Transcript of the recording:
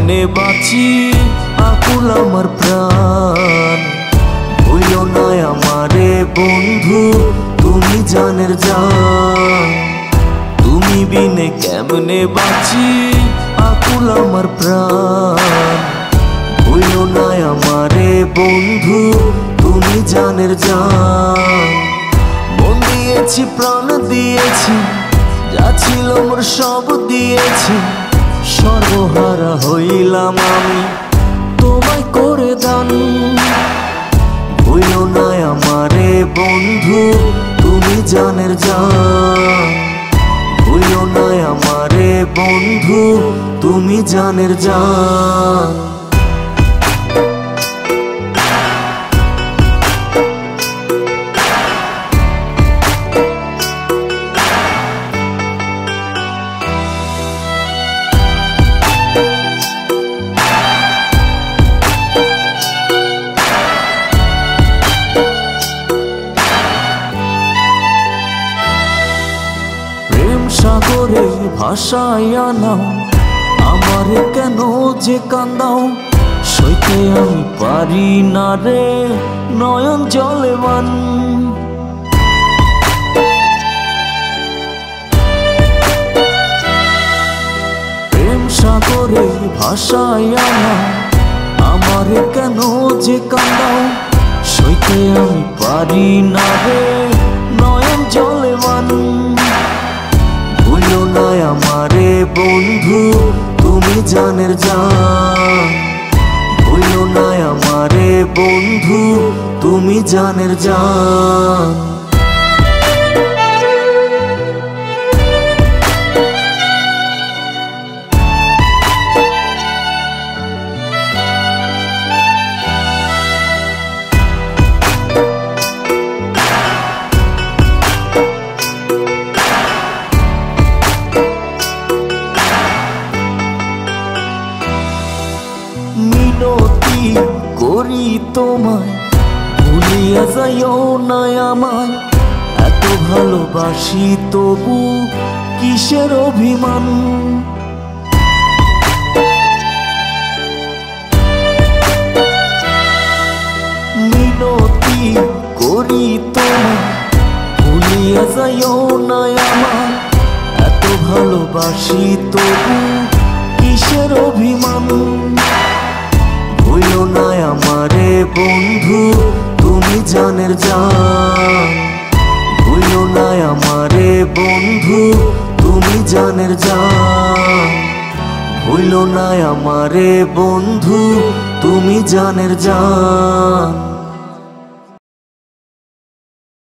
কেমনে বাঁচি আকুল আমার প্রাণ। হইল না আমারে বন্ধু তুমি জানের জান। তুমি বিনে কেমনে বাঁচি আকুল আমার প্রাণ। হইল না আমারে বন্ধু তুমি জানের জান। মন দিয়েছি প্রাণ দিয়েছি, যা ছিল মোর সব দিয়েছি। সর্বহারা হইলাম আমি তোমায় করে দান। হইল না আমারে বন্ধু তুমি জানের জান। হইল না আমারে বন্ধু তুমি জানের জান। সাগরে ভাসাইয়া নাও আমারে কেন যে কান্দাও। সইতে আমি পারি না রে নয়ন জলে বান। প্রেম সাগরে ভাসাইয়া নাও আমারে কেন যে কান্দাও। সইতে আমি পারি না রে নয়ন জলে বান। ভুলো না আমারে বন্ধু তুমি জানের জান। ভুলো না আমারে বন্ধু তুমি জানের জান। মিনতি করি তোমায় ভুলিয়া যাইও না আমায়। এত ভালোবাসি তবু কিসের অভিমান। মিনতি করি তোমায় ভুলিয়া যাইও না আমায়। এত ভালোবাসি তবু কিসের অভিমান। হইল না আমারে বন্ধু তুমি জানের জান। হইল না আমারে বন্ধু তুমি জানের জান। হইল না আমারে বন্ধু তুমি জানের জান।